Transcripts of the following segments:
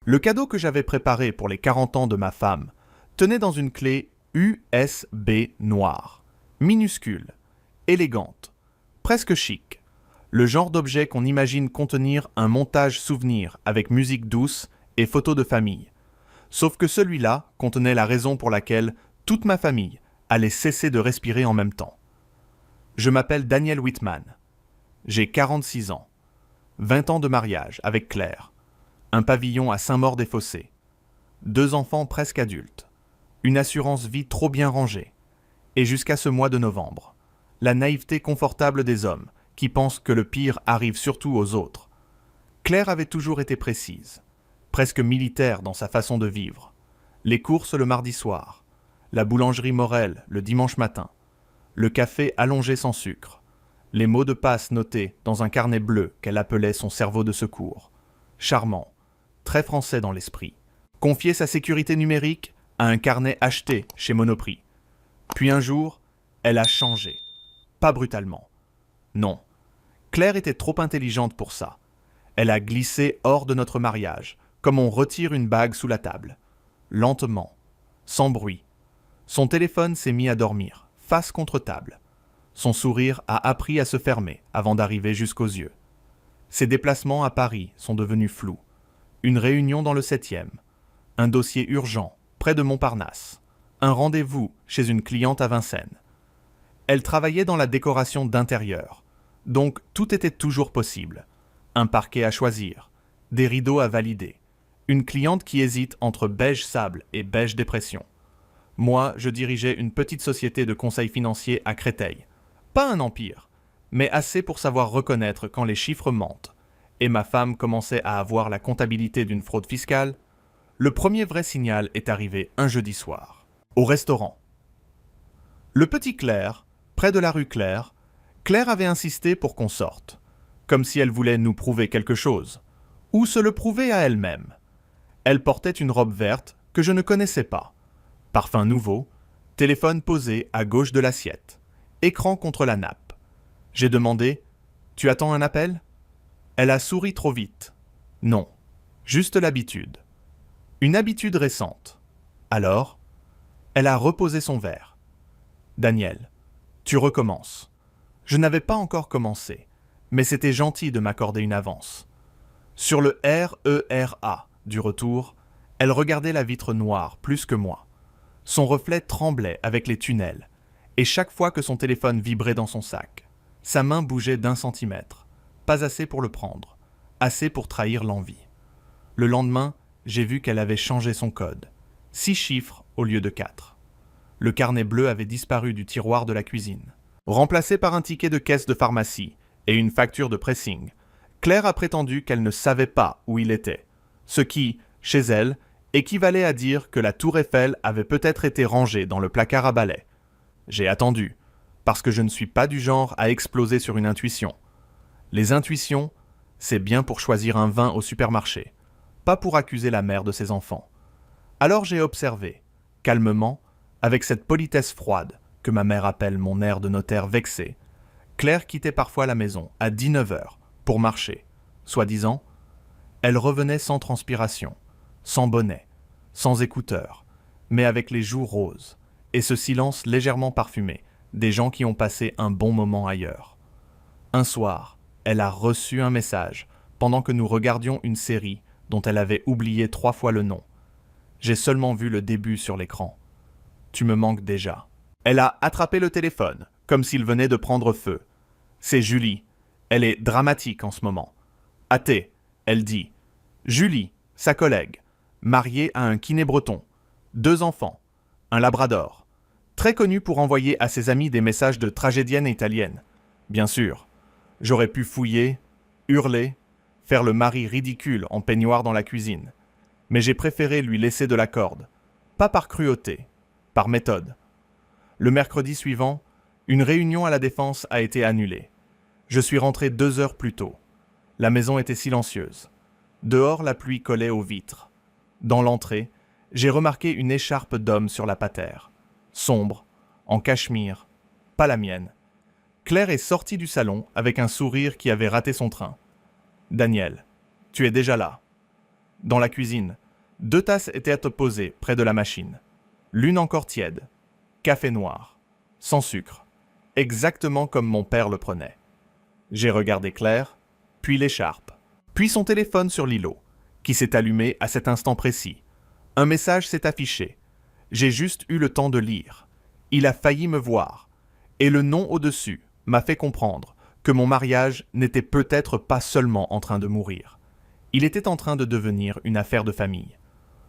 Le cadeau que j'avais préparé pour les 40 ans de ma femme tenait dans une clé USB noire, minuscule, élégante, presque chic, le genre d'objet qu'on imagine contenir un montage souvenir avec musique douce et photos de famille. Sauf que celui-là contenait la raison pour laquelle toute ma famille allait cesser de respirer en même temps. Je m'appelle Daniel Whitman. J'ai 46 ans, 20 ans de mariage avec Claire, un pavillon à Saint-Maur-des-Fossés, 2 enfants presque adultes, une assurance vie trop bien rangée, et jusqu'à ce mois de novembre, la naïveté confortable des hommes qui pensent que le pire arrive surtout aux autres. Claire avait toujours été précise, presque militaire dans sa façon de vivre. Les courses le mardi soir, la boulangerie Morel le dimanche matin, le café allongé sans sucre, les mots de passe notés dans un carnet bleu qu'elle appelait son cerveau de secours. Charmant, très français dans l'esprit. Confier sa sécurité numérique à un carnet acheté chez Monoprix. Puis un jour, elle a changé. Pas brutalement. Non. Claire était trop intelligente pour ça. Elle a glissé hors de notre mariage, comme on retire une bague sous la table. Lentement, sans bruit. Son téléphone s'est mis à dormir, face contre table. Son sourire a appris à se fermer avant d'arriver jusqu'aux yeux. Ses déplacements à Paris sont devenus flous. Une réunion dans le 7e, un dossier urgent près de Montparnasse, un rendez-vous chez une cliente à Vincennes. Elle travaillait dans la décoration d'intérieur, donc tout était toujours possible. Un parquet à choisir, des rideaux à valider, une cliente qui hésite entre beige sable et beige dépression. Moi, je dirigeais une petite société de conseil financier à Créteil. Pas un empire, mais assez pour savoir reconnaître quand les chiffres mentent. Et ma femme commençait à avoir la comptabilité d'une fraude fiscale. Le premier vrai signal est arrivé un jeudi soir, au restaurant. Le petit Claire, près de la rue Claire, Claire avait insisté pour qu'on sorte, comme si elle voulait nous prouver quelque chose, ou se le prouver à elle-même. Elle portait une robe verte que je ne connaissais pas, parfum nouveau, téléphone posé à gauche de l'assiette, écran contre la nappe. J'ai demandé « Tu attends un appel ?» Elle a souri trop vite. Non, juste l'habitude. Une habitude récente. Alors, elle a reposé son verre. Daniel, tu recommences. Je n'avais pas encore commencé, mais c'était gentil de m'accorder une avance. Sur le RERA du retour, elle regardait la vitre noire plus que moi. Son reflet tremblait avec les tunnels, et chaque fois que son téléphone vibrait dans son sac, sa main bougeait d'1 centimètre. Pas assez pour le prendre, assez pour trahir l'envie. Le lendemain, j'ai vu qu'elle avait changé son code. 6 chiffres au lieu de 4. Le carnet bleu avait disparu du tiroir de la cuisine. Remplacé par un ticket de caisse de pharmacie et une facture de pressing, Claire a prétendu qu'elle ne savait pas où il était, ce qui, chez elle, équivalait à dire que la tour Eiffel avait peut-être été rangée dans le placard à balai. J'ai attendu, parce que je ne suis pas du genre à exploser sur une intuition. Les intuitions, c'est bien pour choisir un vin au supermarché, pas pour accuser la mère de ses enfants. Alors j'ai observé, calmement, avec cette politesse froide que ma mère appelle mon air de notaire vexé, Claire quittait parfois la maison à 19h pour marcher. Soi-disant, elle revenait sans transpiration, sans bonnet, sans écouteurs, mais avec les joues roses, et ce silence légèrement parfumé des gens qui ont passé un bon moment ailleurs. Un soir, elle a reçu un message pendant que nous regardions une série dont elle avait oublié 3 fois le nom. J'ai seulement vu le début sur l'écran. Tu me manques déjà. Elle a attrapé le téléphone, comme s'il venait de prendre feu. C'est Julie. Elle est dramatique en ce moment. Athée, elle dit. Julie, sa collègue, mariée à un kiné breton. 2 enfants, un labrador. Très connue pour envoyer à ses amis des messages de tragédienne italienne. Bien sûr. J'aurais pu fouiller, hurler, faire le mari ridicule en peignoir dans la cuisine. Mais j'ai préféré lui laisser de la corde. Pas par cruauté, par méthode. Le mercredi suivant, une réunion à la Défense a été annulée. Je suis rentré 2 heures plus tôt. La maison était silencieuse. Dehors, la pluie collait aux vitres. Dans l'entrée, j'ai remarqué une écharpe d'homme sur la patère. Sombre, en cachemire, pas la mienne. Claire est sortie du salon avec un sourire qui avait raté son train. « Daniel, tu es déjà là. » Dans la cuisine, 2 tasses étaient posées près de la machine. L'une encore tiède. Café noir. Sans sucre. Exactement comme mon père le prenait. J'ai regardé Claire, puis l'écharpe, puis son téléphone sur l'îlot, qui s'est allumé à cet instant précis. Un message s'est affiché. J'ai juste eu le temps de lire. Il a failli me voir. Et le nom au-dessus m'a fait comprendre que mon mariage n'était peut-être pas seulement en train de mourir. Il était en train de devenir une affaire de famille.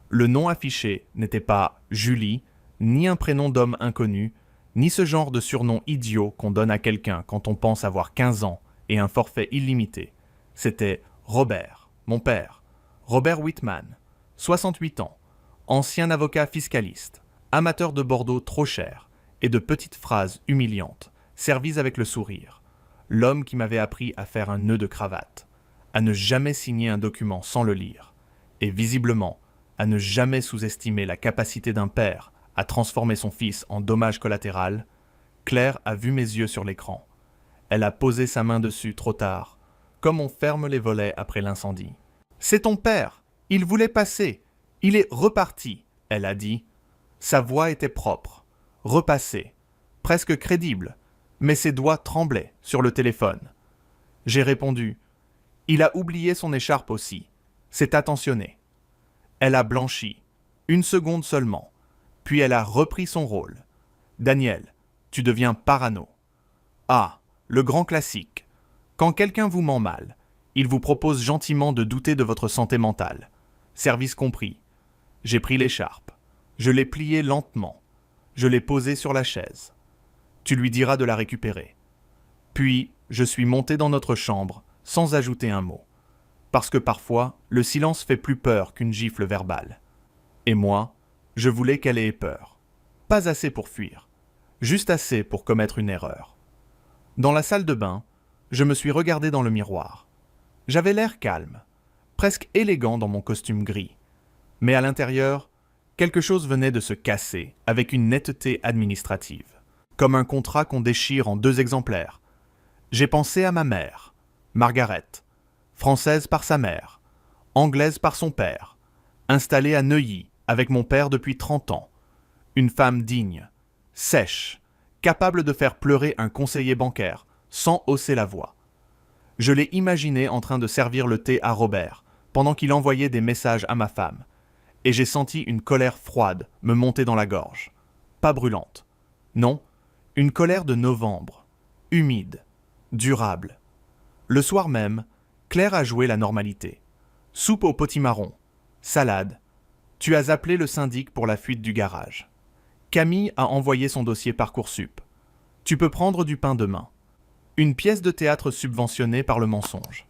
Le nom affiché n'était pas Julie, ni un prénom d'homme inconnu, ni ce genre de surnom idiot qu'on donne à quelqu'un quand on pense avoir 15 ans et un forfait illimité. C'était Robert, mon père. Robert Whitman, 68 ans, ancien avocat fiscaliste, amateur de Bordeaux trop cher et de petites phrases humiliantes, servies avec le sourire. L'homme qui m'avait appris à faire un nœud de cravate, à ne jamais signer un document sans le lire, et visiblement à ne jamais sous-estimer la capacité d'un père à transformer son fils en dommage collatéral. Claire a vu mes yeux sur l'écran. Elle a posé sa main dessus trop tard, comme on ferme les volets après l'incendie. « C'est ton père, il voulait passer, il est reparti », elle a dit. Sa voix était propre, repassée, presque crédible, mais ses doigts tremblaient sur le téléphone. J'ai répondu « Il a oublié son écharpe aussi, c'est attentionné ». Elle a blanchi, 1 seconde seulement, puis elle a repris son rôle. « Daniel, tu deviens parano. » Ah, le grand classique. Quand quelqu'un vous ment mal, il vous propose gentiment de douter de votre santé mentale. Service compris. J'ai pris l'écharpe. Je l'ai pliée lentement. Je l'ai posée sur la chaise. Tu lui diras de la récupérer. Puis, je suis monté dans notre chambre, sans ajouter un mot. Parce que parfois, le silence fait plus peur qu'une gifle verbale. Et moi, je voulais qu'elle ait peur. Pas assez pour fuir. Juste assez pour commettre une erreur. Dans la salle de bain, je me suis regardé dans le miroir. J'avais l'air calme, presque élégant dans mon costume gris. Mais à l'intérieur, quelque chose venait de se casser avec une netteté administrative, comme un contrat qu'on déchire en 2 exemplaires. J'ai pensé à ma mère, Margaret, française par sa mère, anglaise par son père, installée à Neuilly avec mon père depuis 30 ans, une femme digne, sèche, capable de faire pleurer un conseiller bancaire sans hausser la voix. Je l'ai imaginé en train de servir le thé à Robert pendant qu'il envoyait des messages à ma femme, et j'ai senti une colère froide me monter dans la gorge. Pas brûlante. Non, une colère de novembre, humide, durable. Le soir même, Claire a joué la normalité. Soupe au potimarron, salade. Tu as appelé le syndic pour la fuite du garage. Camille a envoyé son dossier Parcoursup. Tu peux prendre du pain demain. Une pièce de théâtre subventionnée par le mensonge.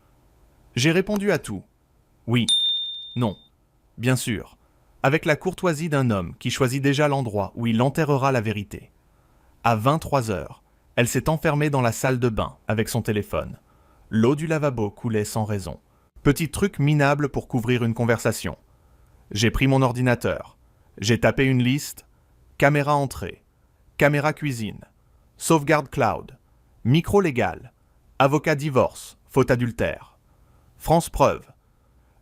J'ai répondu à tout. Oui, non, bien sûr, avec la courtoisie d'un homme qui choisit déjà l'endroit où il enterrera la vérité. À 23 heures, elle s'est enfermée dans la salle de bain avec son téléphone. L'eau du lavabo coulait sans raison. Petit truc minable pour couvrir une conversation. J'ai pris mon ordinateur. J'ai tapé une liste. Caméra entrée. Caméra cuisine. Sauvegarde cloud. Micro légal. Avocat divorce. Faute adultère. France preuve.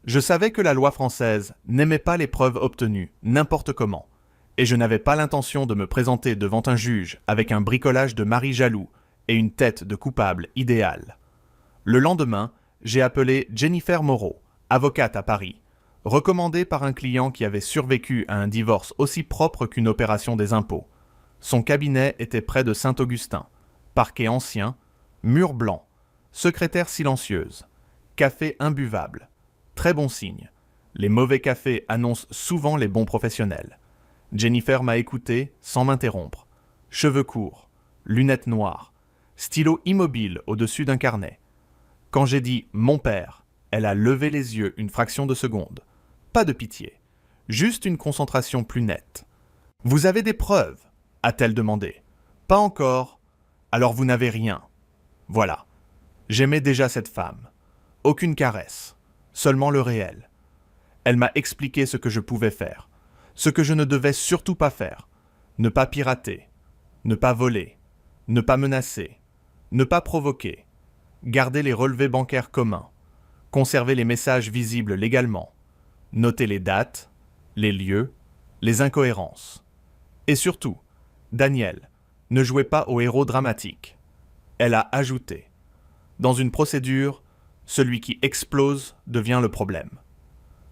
Je savais que la loi française n'aimait pas les preuves obtenues n'importe comment, et je n'avais pas l'intention de me présenter devant un juge avec un bricolage de mari jaloux et une tête de coupable idéale. Le lendemain, j'ai appelé Jennifer Moreau, avocate à Paris, recommandée par un client qui avait survécu à un divorce aussi propre qu'une opération des impôts. Son cabinet était près de Saint-Augustin, parquet ancien, mur blanc, secrétaire silencieuse, café imbuvable. Très bon signe. Les mauvais cafés annoncent souvent les bons professionnels. Jennifer m'a écouté sans m'interrompre. Cheveux courts, lunettes noires, stylo immobile au-dessus d'un carnet. Quand j'ai dit « mon père », elle a levé les yeux une fraction de seconde. Pas de pitié, juste une concentration plus nette. « Vous avez des preuves ?» a-t-elle demandé. « Pas encore. Alors vous n'avez rien. » Voilà. J'aimais déjà cette femme. Aucune caresse, seulement le réel. Elle m'a expliqué ce que je pouvais faire, ce que je ne devais surtout pas faire. Ne pas pirater, ne pas voler, ne pas menacer, ne pas provoquer, garder les relevés bancaires communs, conserver les messages visibles légalement, Notez les dates, les lieux, les incohérences. Et surtout, Daniel, ne jouez pas au héros dramatique. Elle a ajouté. Dans une procédure, celui qui explose devient le problème.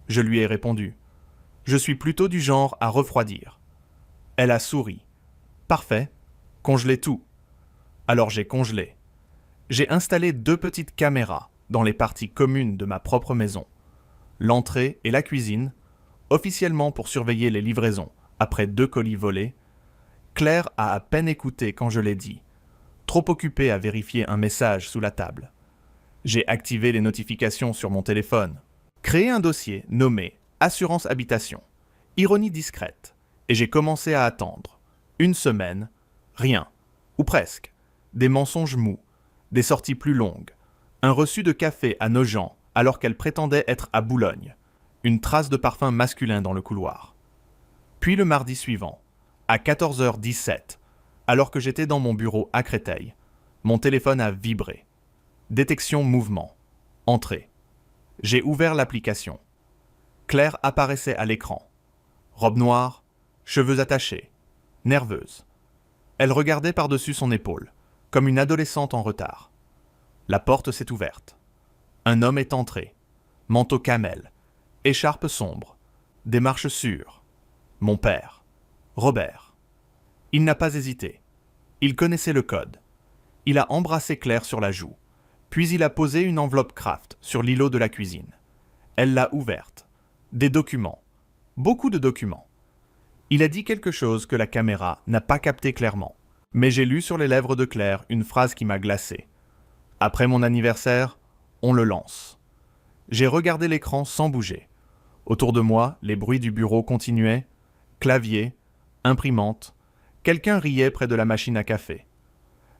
Je lui ai répondu. Je suis plutôt du genre à refroidir. Elle a souri. Parfait, congelez tout. Alors j'ai congelé. J'ai installé 2 petites caméras dans les parties communes de ma propre maison. L'entrée et la cuisine, officiellement pour surveiller les livraisons après 2 colis volés. Claire a à peine écouté quand je l'ai dit, trop occupée à vérifier un message sous la table. J'ai activé les notifications sur mon téléphone, créé un dossier nommé Assurance Habitation, ironie discrète, et j'ai commencé à attendre. 1 semaine, rien, ou presque, des mensonges mous, des sorties plus longues, un reçu de café à Nogent alors qu'elle prétendait être à Boulogne, une trace de parfum masculin dans le couloir. Puis le mardi suivant, à 14h17, alors que j'étais dans mon bureau à Créteil, mon téléphone a vibré. Détection mouvement. Entrée. J'ai ouvert l'application. Claire apparaissait à l'écran. Robe noire, cheveux attachés, nerveuse. Elle regardait par-dessus son épaule, comme une adolescente en retard. La porte s'est ouverte. Un homme est entré. Manteau camel, écharpe sombre, démarche sûre. Mon père, Robert. Il n'a pas hésité. Il connaissait le code. Il a embrassé Claire sur la joue, puis il a posé une enveloppe Kraft sur l'îlot de la cuisine. Elle l'a ouverte. Des documents. Beaucoup de documents. Il a dit quelque chose que la caméra n'a pas capté clairement, mais j'ai lu sur les lèvres de Claire une phrase qui m'a glacé. Après mon anniversaire, on le lance. J'ai regardé l'écran sans bouger. Autour de moi, les bruits du bureau continuaient. Clavier, imprimante, quelqu'un riait près de la machine à café.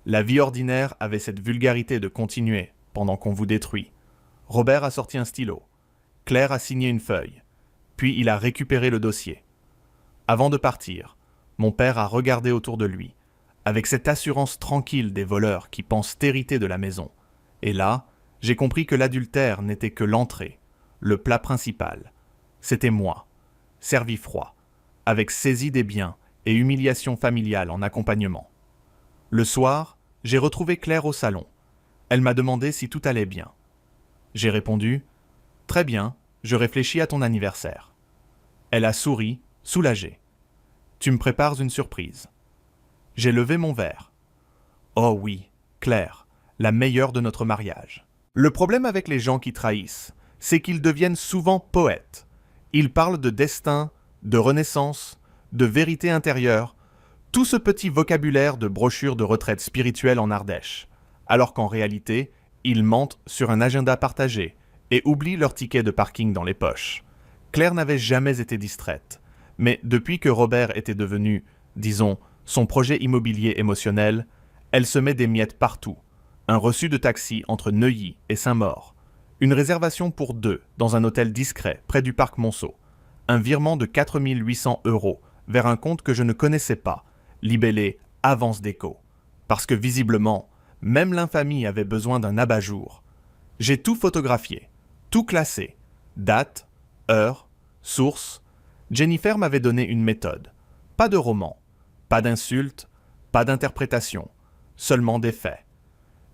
La vie ordinaire avait cette vulgarité de continuer pendant qu'on vous détruit. Robert a sorti un stylo. Claire a signé une feuille. Puis il a récupéré le dossier. Avant de partir, mon père a regardé autour de lui, avec cette assurance tranquille des voleurs qui pensent hériter de la maison. Et là, j'ai compris que l'adultère n'était que l'entrée, le plat principal. C'était moi, servi froid, avec saisie des biens et humiliation familiale en accompagnement. Le soir, j'ai retrouvé Claire au salon. Elle m'a demandé si tout allait bien. J'ai répondu « Très bien, je réfléchis à ton anniversaire ». Elle a souri, soulagée. « Tu me prépares une surprise ». J'ai levé mon verre. « Oh oui, Claire, la meilleure de notre mariage ». Le problème avec les gens qui trahissent, c'est qu'ils deviennent souvent poètes. Ils parlent de destin, de renaissance, de vérité intérieure, tout ce petit vocabulaire de brochures de retraite spirituelle en Ardèche, alors qu'en réalité, ils mentent sur un agenda partagé et oublient leur ticket de parking dans les poches. Claire n'avait jamais été distraite, mais depuis que Robert était devenu, disons, son projet immobilier émotionnel, elle se met des miettes partout. Un reçu de taxi entre Neuilly et Saint-Maur, une réservation pour 2 dans un hôtel discret près du parc Monceau, un virement de 4 800 € vers un compte que je ne connaissais pas, libellé « Avance déco », parce que visiblement, même l'infamie avait besoin d'un abat-jour. J'ai tout photographié, tout classé, date, heure, source. Jennifer m'avait donné une méthode. Pas de roman, pas d'insultes, pas d'interprétation, seulement des faits.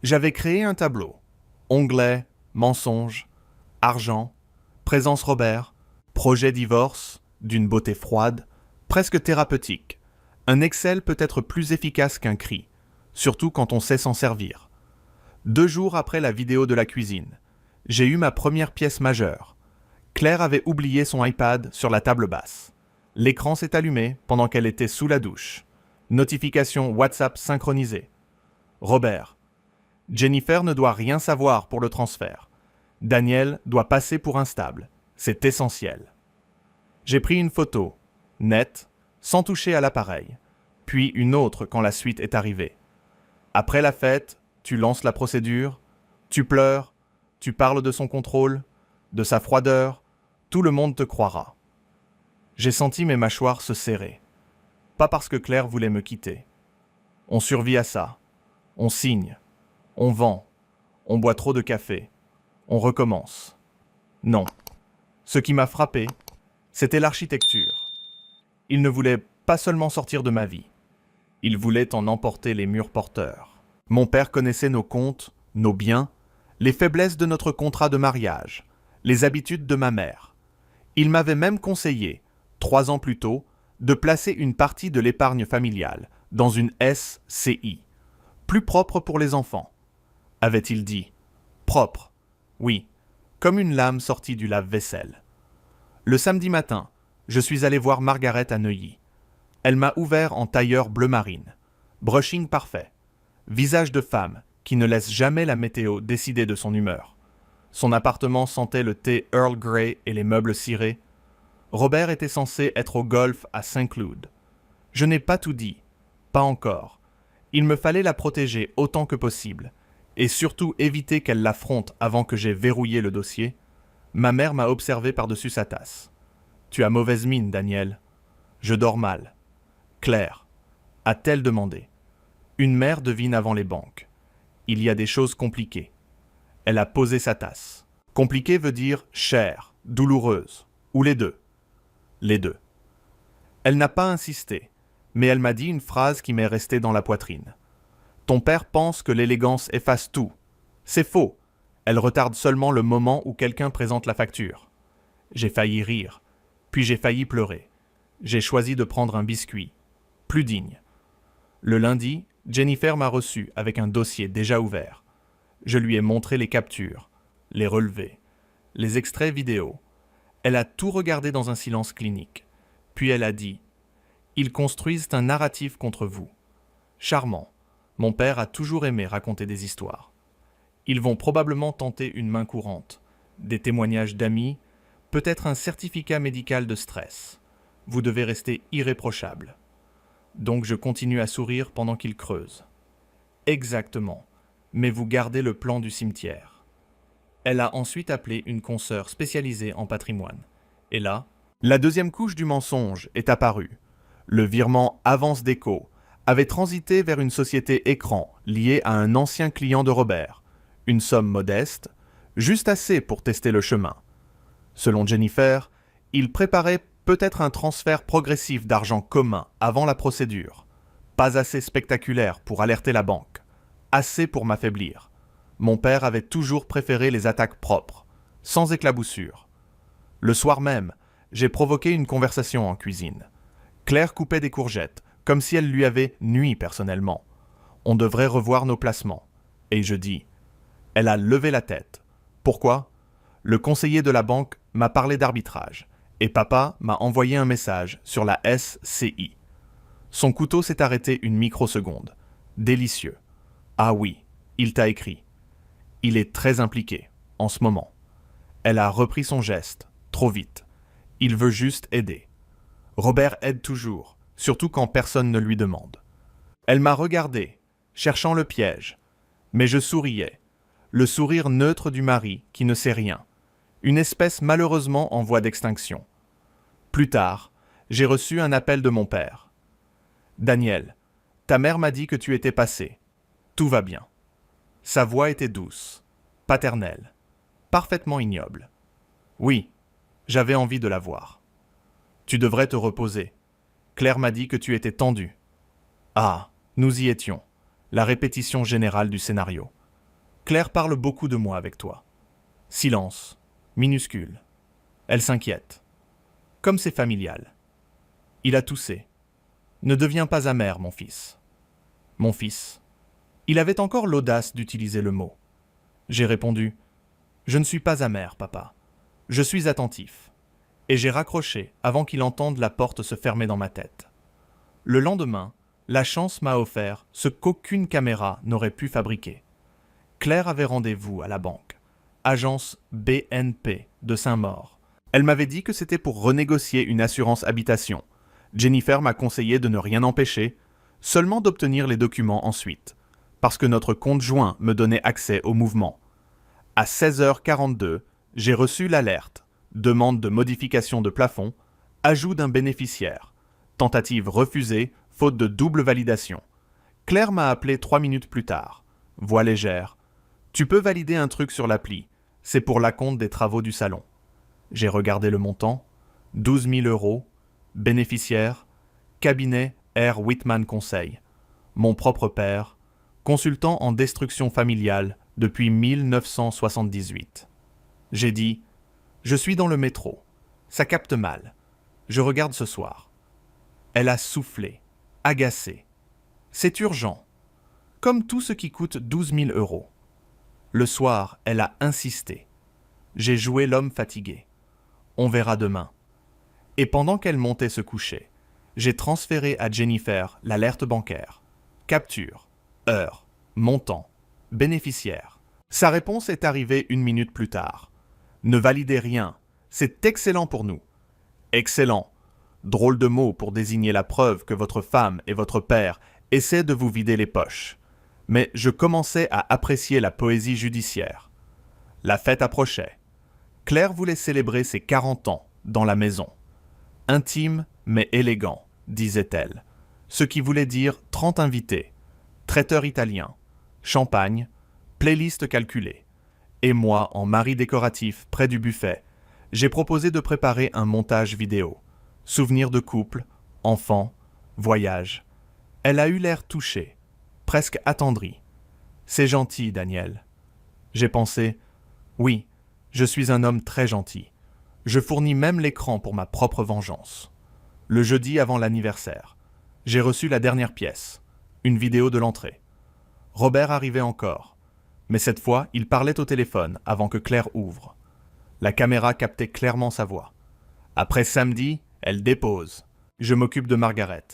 J'avais créé un tableau. Onglet, mensonge, argent, présence Robert, projet divorce, d'une beauté froide, presque thérapeutique. Un Excel peut être plus efficace qu'un cri, surtout quand on sait s'en servir. 2 jours après la vidéo de la cuisine, j'ai eu ma première pièce majeure. Claire avait oublié son iPad sur la table basse. L'écran s'est allumé pendant qu'elle était sous la douche. Notification WhatsApp synchronisée. Robert. Jennifer ne doit rien savoir pour le transfert. Daniel doit passer pour instable. C'est essentiel. J'ai pris une photo, nette, sans toucher à l'appareil, puis une autre quand la suite est arrivée. Après la fête, tu lances la procédure, tu pleures, tu parles de son contrôle, de sa froideur, tout le monde te croira. J'ai senti mes mâchoires se serrer. Pas parce que Claire voulait me quitter. On survit à ça. On signe. On vend. On boit trop de café. On recommence. Non. Ce qui m'a frappé, c'était l'architecture. Il ne voulait pas seulement sortir de ma vie, il voulait en emporter les murs porteurs. Mon père connaissait nos comptes, nos biens, les faiblesses de notre contrat de mariage, les habitudes de ma mère. Il m'avait même conseillé, 3 ans plus tôt, de placer une partie de l'épargne familiale dans une SCI, plus propre pour les enfants. Avait-il dit. Propre, oui, comme une lame sortie du lave-vaisselle. Le samedi matin, je suis allé voir Margaret à Neuilly. Elle m'a ouvert en tailleur bleu marine, brushing parfait, visage de femme qui ne laisse jamais la météo décider de son humeur. Son appartement sentait le thé Earl Grey et les meubles cirés. Robert était censé être au golf à Saint-Cloud. Je n'ai pas tout dit, pas encore. Il me fallait la protéger autant que possible, et surtout éviter qu'elle l'affronte avant que j'aie verrouillé le dossier. Ma mère m'a observé par-dessus sa tasse. « Tu as mauvaise mine, Daniel. »« Je dors mal. »« Claire, a-t-elle demandé. Une mère devine avant les banques. Il y a des choses compliquées. Elle a posé sa tasse. Compliqué veut dire chère, douloureuse, ou les deux. Les deux. Elle n'a pas insisté, mais elle m'a dit une phrase qui m'est restée dans la poitrine. Ton père pense que l'élégance efface tout. C'est faux. Elle retarde seulement le moment où quelqu'un présente la facture. J'ai failli rire, puis j'ai failli pleurer. J'ai choisi de prendre un biscuit, plus digne. Le lundi, Jennifer m'a reçu avec un dossier déjà ouvert. Je lui ai montré les captures, les relevés, les extraits vidéo. Elle a tout regardé dans un silence clinique. Puis elle a dit « Ils construisent un narratif contre vous. Charmant. Mon père a toujours aimé raconter des histoires. Ils vont probablement tenter une main courante, des témoignages d'amis, peut-être un certificat médical de stress. Vous devez rester irréprochable. » Donc je continue à sourire pendant qu'ils creusent. Exactement. Mais vous gardez le plan du cimetière. Elle a ensuite appelé une consoeur spécialisée en patrimoine. Et là, la deuxième couche du mensonge est apparue. Le virement Avance Déco avait transité vers une société écran liée à un ancien client de Robert. Une somme modeste, juste assez pour tester le chemin. Selon Jennifer, il préparait peut-être un transfert progressif d'argent commun avant la procédure. Pas assez spectaculaire pour alerter la banque. Assez pour m'affaiblir. Mon père avait toujours préféré les attaques propres, sans éclaboussure. Le soir même, j'ai provoqué une conversation en cuisine. Claire coupait des courgettes, comme si elle lui avait nui personnellement. On devrait revoir nos placements. Et je dis. Elle a levé la tête. Pourquoi? Le conseiller de la banque m'a parlé d'arbitrage, et papa m'a envoyé un message sur la SCI. Son couteau s'est arrêté une microseconde. Délicieux. Ah oui, il t'a écrit. Il est très impliqué, en ce moment. Elle a repris son geste, trop vite. Il veut juste aider. Robert aide toujours, surtout quand personne ne lui demande. Elle m'a regardé, cherchant le piège. Mais je souriais. Le sourire neutre du mari qui ne sait rien. Une espèce malheureusement en voie d'extinction. Plus tard, j'ai reçu un appel de mon père. « Daniel, ta mère m'a dit que tu étais passé. Tout va bien. » Sa voix était douce, paternelle, parfaitement ignoble. Oui, j'avais envie de la voir. Tu devrais te reposer. Claire m'a dit que tu étais tendu. Ah, nous y étions. La répétition générale du scénario. Claire parle beaucoup de moi avec toi. Silence, minuscule. Elle s'inquiète. Comme c'est familial. Il a toussé. Ne deviens pas amer, mon fils. Mon fils. Il avait encore l'audace d'utiliser le mot. J'ai répondu « Je ne suis pas amer, papa. Je suis attentif. » Et j'ai raccroché avant qu'il entende la porte se fermer dans ma tête. Le lendemain, la chance m'a offert ce qu'aucune caméra n'aurait pu fabriquer. Claire avait rendez-vous à la banque, agence BNP de Saint-Maur. Elle m'avait dit que c'était pour renégocier une assurance habitation. Jennifer m'a conseillé de ne rien empêcher, seulement d'obtenir les documents ensuite, parce que notre compte joint me donnait accès au mouvement. À 16h42, j'ai reçu l'alerte, demande de modification de plafond, ajout d'un bénéficiaire, tentative refusée, faute de double validation. Claire m'a appelé 3 minutes plus tard. Voix légère. Tu peux valider un truc sur l'appli. C'est pour l'acompte des travaux du salon. J'ai regardé le montant. 12 000 euros. Bénéficiaire. Cabinet R. Whitman Conseil. Mon propre père. Consultant en destruction familiale depuis 1978. J'ai dit « Je suis dans le métro. Ça capte mal. Je regarde ce soir. » Elle a soufflé, agacée. C'est urgent. Comme tout ce qui coûte 12 000 euros. Le soir, elle a insisté. J'ai joué l'homme fatigué. On verra demain. Et pendant qu'elle montait se coucher, j'ai transféré à Jennifer l'alerte bancaire. Capture, heure, montant, bénéficiaire. Sa réponse est arrivée 1 minute plus tard. Ne validez rien. C'est excellent pour nous. Excellent. Drôle de mot pour désigner la preuve que votre femme et votre père essaient de vous vider les poches. Mais je commençais à apprécier la poésie judiciaire. La fête approchait. Claire voulait célébrer ses 40 ans dans la maison. Intime mais élégant, disait-elle. Ce qui voulait dire 30 invités, traiteur italien, champagne, playlist calculée. Et moi, en mari décoratif près du buffet, j'ai proposé de préparer un montage vidéo. Souvenirs de couple, enfants, voyage. Elle a eu l'air touchée, presque attendrie. C'est gentil, Daniel. J'ai pensé, oui, je suis un homme très gentil. Je fournis même l'écran pour ma propre vengeance. Le jeudi avant l'anniversaire, j'ai reçu la dernière pièce, une vidéo de l'entrée. Robert arrivait encore, mais cette fois, il parlait au téléphone avant que Claire ouvre. La caméra captait clairement sa voix. Après samedi, elle dépose. Je m'occupe de Margaret.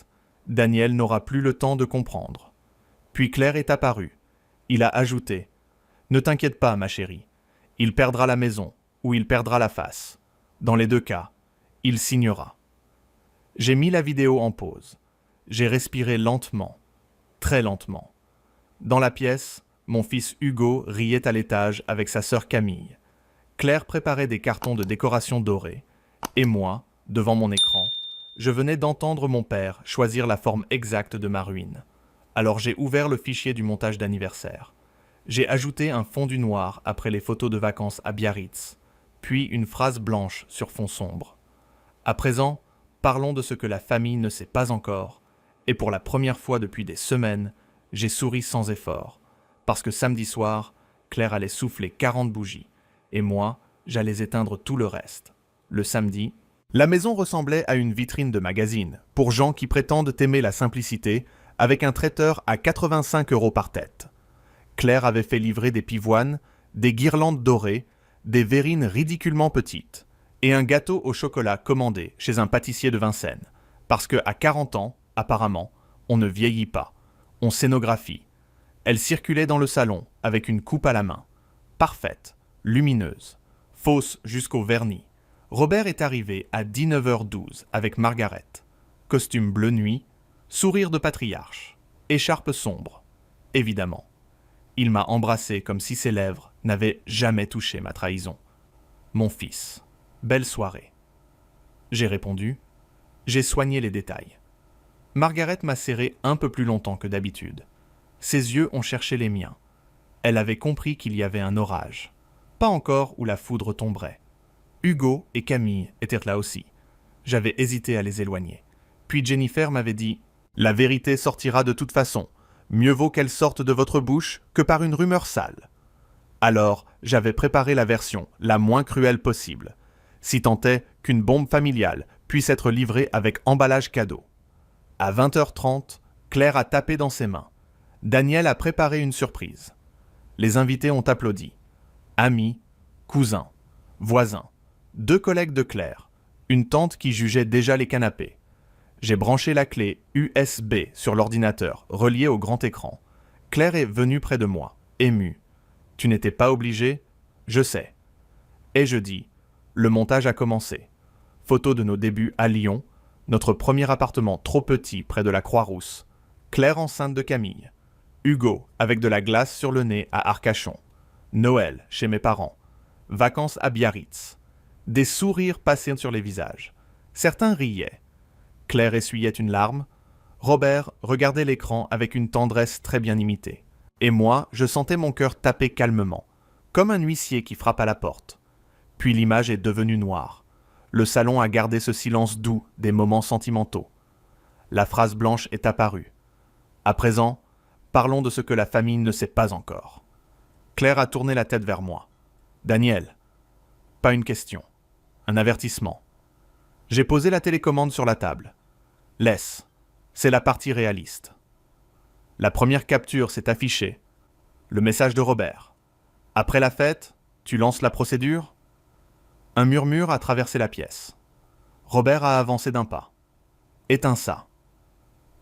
Daniel n'aura plus le temps de comprendre. Puis Claire est apparue. Il a ajouté « Ne t'inquiète pas, ma chérie. Il perdra la maison ou il perdra la face. Dans les deux cas, il signera. » J'ai mis la vidéo en pause. J'ai respiré lentement, très lentement. Dans la pièce, mon fils Hugo riait à l'étage avec sa sœur Camille. Claire préparait des cartons de décoration dorés. Et moi, devant mon écran, je venais d'entendre mon père choisir la forme exacte de ma ruine. Alors j'ai ouvert le fichier du montage d'anniversaire. J'ai ajouté un fondu noir après les photos de vacances à Biarritz, puis une phrase blanche sur fond sombre. À présent, parlons de ce que la famille ne sait pas encore, et pour la première fois depuis des semaines, j'ai souri sans effort, parce que samedi soir, Claire allait souffler 40 bougies, et moi, j'allais éteindre tout le reste. Le samedi, la maison ressemblait à une vitrine de magazine, pour gens qui prétendent aimer la simplicité, avec un traiteur à 85 € par tête. Claire avait fait livrer des pivoines, des guirlandes dorées, des verrines ridiculement petites, et un gâteau au chocolat commandé chez un pâtissier de Vincennes, parce que à 40 ans, apparemment, on ne vieillit pas, on scénographie. Elle circulait dans le salon avec une coupe à la main, parfaite, lumineuse, fausse jusqu'au vernis. Robert est arrivé à 19h12 avec Margaret, costume bleu nuit, sourire de patriarche, écharpe sombre, évidemment. Il m'a embrassé comme si ses lèvres n'avaient jamais touché ma trahison. Mon fils, belle soirée. J'ai répondu, j'ai soigné les détails. Margaret m'a serré un peu plus longtemps que d'habitude. Ses yeux ont cherché les miens. Elle avait compris qu'il y avait un orage. Pas encore où la foudre tomberait. Hugo et Camille étaient là aussi. J'avais hésité à les éloigner. Puis Jennifer m'avait dit « La vérité sortira de toute façon. Mieux vaut qu'elle sorte de votre bouche que par une rumeur sale. » Alors, j'avais préparé la version la moins cruelle possible, si tant est qu'une bombe familiale puisse être livrée avec emballage cadeau. À 20h30, Claire a tapé dans ses mains. Daniel a préparé une surprise. Les invités ont applaudi. Amis, cousins, voisins, 2 collègues de Claire, une tante qui jugeait déjà les canapés. J'ai branché la clé USB sur l'ordinateur, relié au grand écran. Claire est venue près de moi, émue. « Tu n'étais pas obligé ? Je sais. » Et je dis, le montage a commencé. Photo de nos débuts à Lyon, notre premier appartement trop petit près de la Croix-Rousse, Claire enceinte de Camille, Hugo avec de la glace sur le nez à Arcachon, Noël chez mes parents, vacances à Biarritz, des sourires passés sur les visages. Certains riaient. Claire essuyait une larme. Robert regardait l'écran avec une tendresse très bien imitée. Et moi, je sentais mon cœur taper calmement, comme un huissier qui frappe à la porte. Puis l'image est devenue noire. Le salon a gardé ce silence doux des moments sentimentaux. La phrase blanche est apparue. À présent, parlons de ce que la famille ne sait pas encore. Claire a tourné la tête vers moi. Daniel, pas une question, un avertissement. J'ai posé la télécommande sur la table. Laisse, c'est la partie réaliste. La première capture s'est affichée. Le message de Robert. Après la fête, tu lances la procédure ? Un murmure a traversé la pièce. Robert a avancé d'un pas. Éteins ça.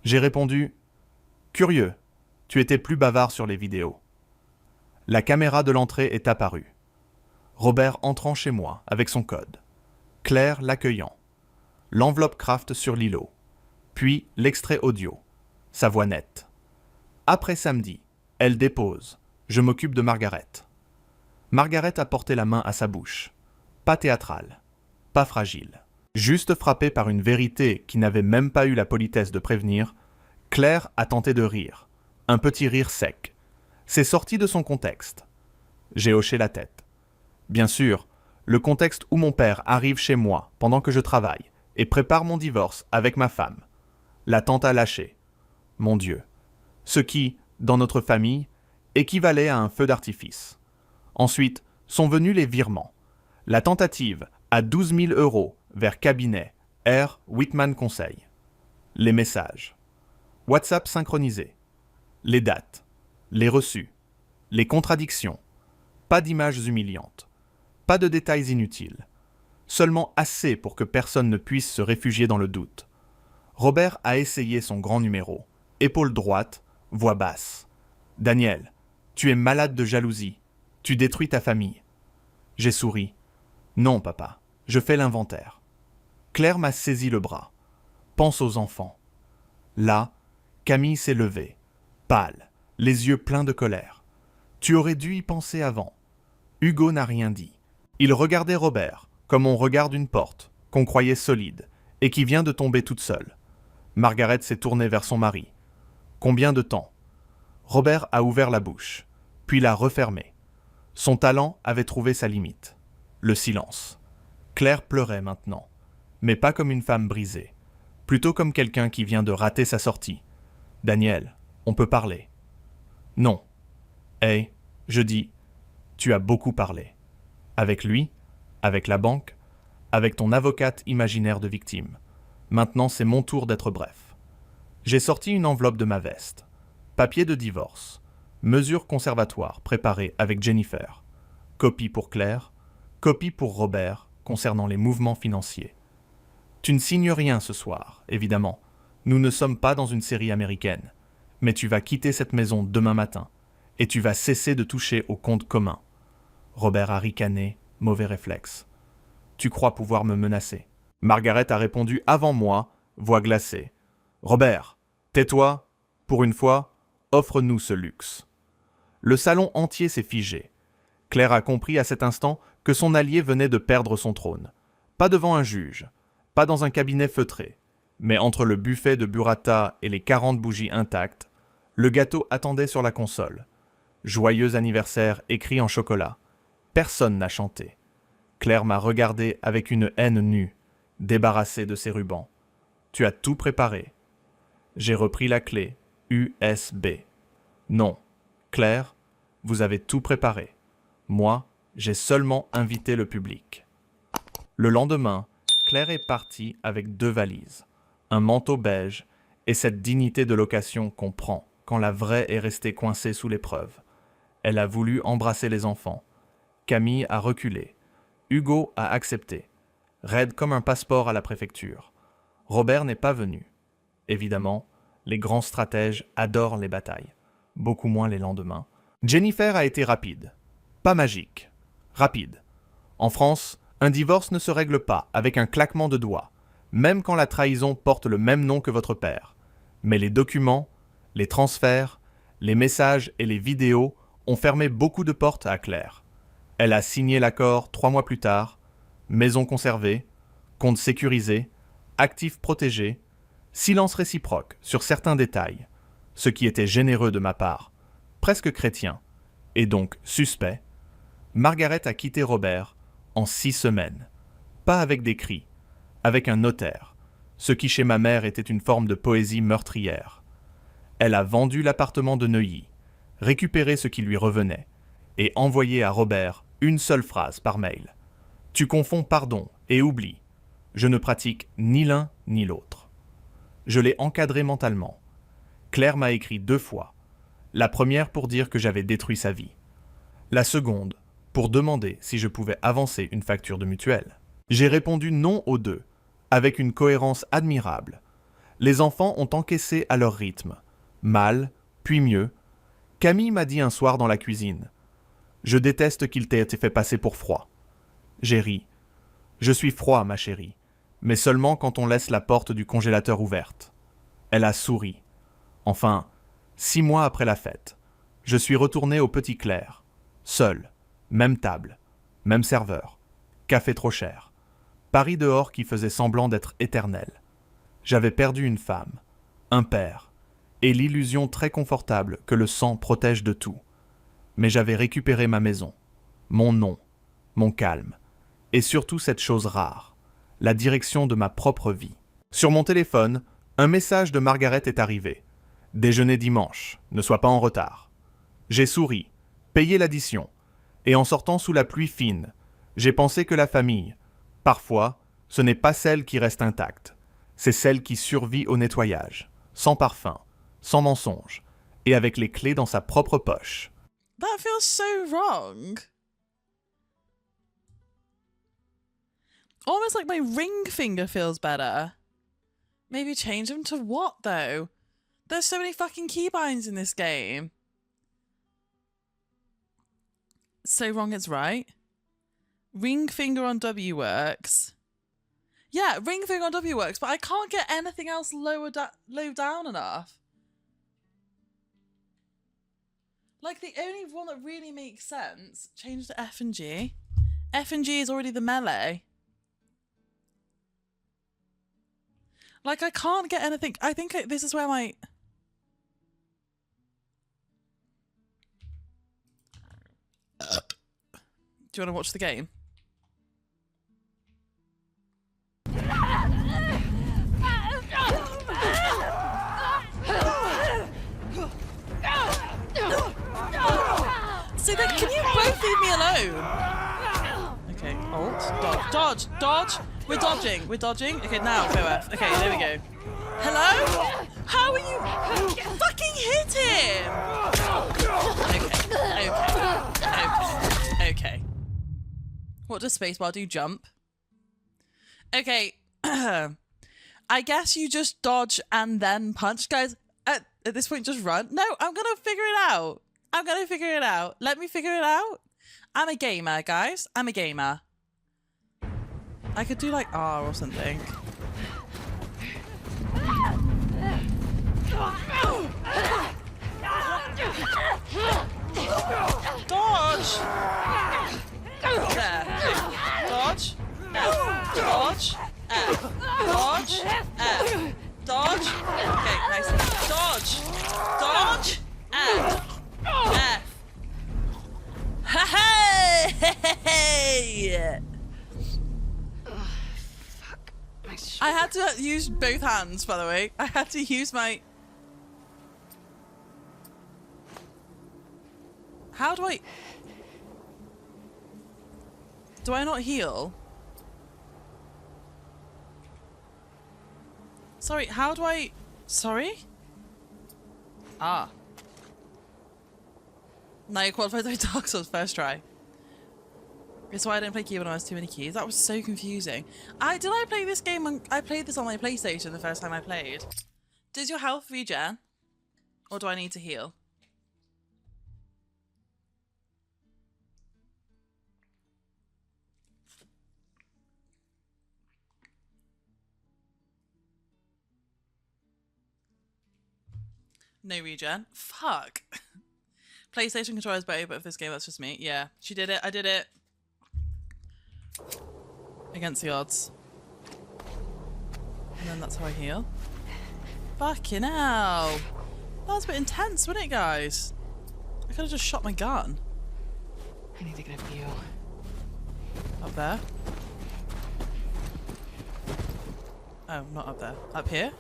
J'ai répondu « Curieux, tu étais plus bavard sur les vidéos. » La caméra de l'entrée est apparue. Robert entrant chez moi avec son code. Claire l'accueillant. L'enveloppe craft sur l'îlot. Puis l'extrait audio. Sa voix nette. Après samedi, elle dépose. Je m'occupe de Margaret. Margaret a porté la main à sa bouche. Pas théâtrale. Pas fragile. Juste frappée par une vérité qui n'avait même pas eu la politesse de prévenir, Claire a tenté de rire. Un petit rire sec. C'est sorti de son contexte. J'ai hoché la tête. Bien sûr, le contexte où mon père arrive chez moi pendant que je travaille et prépare mon divorce avec ma femme. La tante a lâché. Mon Dieu. Ce qui, dans notre famille, équivalait à un feu d'artifice. Ensuite, sont venus les virements. La tentative à 12 000 € vers cabinet R. Whitman Conseil. Les messages. WhatsApp synchronisé. Les dates. Les reçus. Les contradictions. Pas d'images humiliantes. Pas de détails inutiles. Seulement assez pour que personne ne puisse se réfugier dans le doute. Robert a essayé son grand numéro. Épaule droite, voix basse. « Daniel, tu es malade de jalousie. Tu détruis ta famille. » J'ai souri. « Non, papa, je fais l'inventaire. » Claire m'a saisi le bras. « Pense aux enfants. » Là, Camille s'est levée, pâle, les yeux pleins de colère. « Tu aurais dû y penser avant. » Hugo n'a rien dit. Il regardait Robert, comme on regarde une porte, qu'on croyait solide, et qui vient de tomber toute seule. Margaret s'est tournée vers son mari. Combien de temps ? Robert a ouvert la bouche, puis l'a refermée. Son talent avait trouvé sa limite. Le silence. Claire pleurait maintenant, mais pas comme une femme brisée, plutôt comme quelqu'un qui vient de rater sa sortie. « Daniel, on peut parler. » « Non. » « Hey, je dis, tu as beaucoup parlé. Avec lui, avec la banque, avec ton avocate imaginaire de victime. Maintenant, c'est mon tour d'être bref. J'ai sorti une enveloppe de ma veste. Papier de divorce. Mesures conservatoires préparées avec Jennifer. Copie pour Claire. Copie pour Robert concernant les mouvements financiers. Tu ne signes rien ce soir, évidemment. Nous ne sommes pas dans une série américaine. Mais tu vas quitter cette maison demain matin. Et tu vas cesser de toucher au compte commun. Robert a ricané, mauvais réflexe. Tu crois pouvoir me menacer. Margaret a répondu avant moi, voix glacée. Robert, tais-toi, pour une fois, offre-nous ce luxe. Le salon entier s'est figé. Claire a compris à cet instant que son allié venait de perdre son trône. Pas devant un juge, pas dans un cabinet feutré, mais entre le buffet de burrata et les 40 bougies intactes, le gâteau attendait sur la console. Joyeux anniversaire écrit en chocolat. Personne n'a chanté. Claire m'a regardé avec une haine nue, débarrassée de ses rubans. Tu as tout préparé. J'ai repris la clé, USB. Non, Claire, vous avez tout préparé. Moi, j'ai seulement invité le public. Le lendemain, Claire est partie avec 2 valises, un manteau beige et cette dignité de location qu'on prend quand la vraie est restée coincée sous l'épreuve. Elle a voulu embrasser les enfants. Camille a reculé. Hugo a accepté. Raide comme un passeport à la préfecture. Robert n'est pas venu. Évidemment, les grands stratèges adorent les batailles. Beaucoup moins les lendemains. Jennifer a été rapide. Pas magique. Rapide. En France, un divorce ne se règle pas avec un claquement de doigts, même quand la trahison porte le même nom que votre père. Mais les documents, les transferts, les messages et les vidéos ont fermé beaucoup de portes à Claire. Elle a signé l'accord 3 mois plus tard, maison conservée, compte sécurisé, actifs protégés, silence réciproque sur certains détails, ce qui était généreux de ma part, presque chrétien, et donc suspect. Margaret a quitté Robert, en 6 semaines. Pas avec des cris, avec un notaire, ce qui chez ma mère était une forme de poésie meurtrière. Elle a vendu l'appartement de Neuilly, récupéré ce qui lui revenait, et envoyé à Robert une seule phrase par mail. « Tu confonds pardon et oubli. Je ne pratique ni l'un ni l'autre. » Je l'ai encadré mentalement. Claire m'a écrit 2 fois. La première pour dire que j'avais détruit sa vie. La seconde pour demander si je pouvais avancer une facture de mutuelle. J'ai répondu non aux 2, avec une cohérence admirable. Les enfants ont encaissé à leur rythme. Mal, puis mieux. Camille m'a dit un soir dans la cuisine. « Je déteste qu'il t'ait été fait passer pour froid. » J'ai ri. « Je suis froid, ma chérie, mais seulement quand on laisse la porte du congélateur ouverte. » Elle a souri. Enfin, 6 mois après la fête, je suis retourné au Petit Clair. Seul, même table, même serveur, café trop cher. Paris dehors qui faisait semblant d'être éternel. J'avais perdu une femme, un père, et l'illusion très confortable que le sang protège de tout. Mais j'avais récupéré ma maison, mon nom, mon calme, et surtout cette chose rare, la direction de ma propre vie. Sur mon téléphone, un message de Margaret est arrivé. « Déjeuner dimanche, ne sois pas en retard. » J'ai souri, payé l'addition, et en sortant sous la pluie fine, j'ai pensé que la famille, parfois, ce n'est pas celle qui reste intacte, c'est celle qui survit au nettoyage, sans parfum, sans mensonge, et avec les clés dans sa propre poche. That feels so wrong. Almost like my ring finger feels better. Maybe change them to what, though? There's so many fucking keybinds in this game. So wrong it's right. Ring finger on W works. Yeah, ring finger on W works, but I can't get anything else low down enough. Like, the only one that really makes sense, change to F and G. F and G is already the melee. Like, I can't get anything. I think this is where my... Do you want to watch the game? See, then, can you both leave me alone? Okay, alt, dodge, dodge. We're dodging. Okay, now go F. Okay, there we go. Hello? How are you? Fucking hit him! Okay. What does spacebar do? Jump. Okay. I guess you just dodge and then punch. Guys, at this point, just run. No, I'm gonna figure it out. Let me figure it out. I'm a gamer, guys. I'm a gamer. I could do like R or something. Dodge! There. Dodge. Dodge. Dodge. Dodge. Okay, nice. Dodge. Dodge. F. Hey! I had to use both hands, by the way. I had to use my... How do I... Do I not heal? Sorry, how do I... Sorry? Ah. Now you qualified to play Dark Souls first try. It's why I didn't play keyboard when I was too many keys. That was so confusing. Did I play this game I played this on my PlayStation the first time I played. Does your health regen? Or do I need to heal? No regen. Fuck. PlayStation controller is better, but for this game, that's just me. Yeah, she did it. I did it. Against the odds. And then that's how I heal. Fucking hell. That was a bit intense, wasn't it, guys? I could have just shot my gun. I need to get a view. Up there. Oh, not up there. Up here?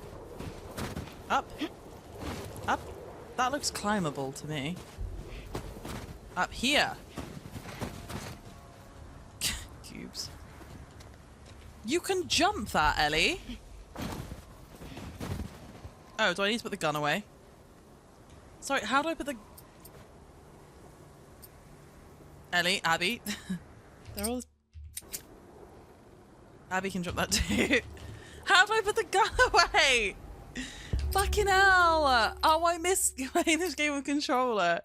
Up? Up? That looks climbable to me. Up here! Cubes. You can jump that, Ellie! Oh, do I need to put the gun away? Sorry, how do I put the... Ellie, Abby. They're all... Abby can jump that too. How do I put the gun away? Fucking hell! Oh, I missed playing this game with controller.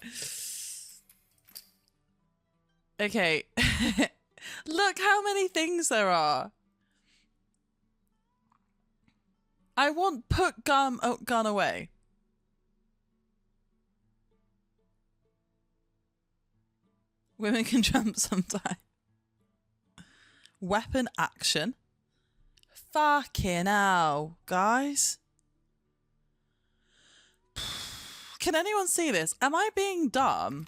Okay. Look how many things there are. I want put gun away. Women can jump sometime. Weapon action. Fucking hell, guys. Can anyone see this? Am I being dumb?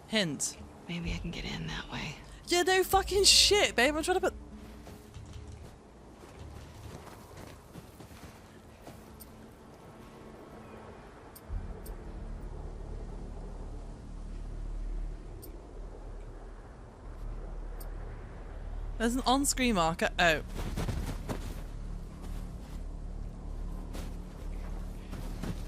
Hint. Maybe I can get in that way. Yeah, no fucking shit, babe. I'm trying to put... There's an on-screen marker. Oh.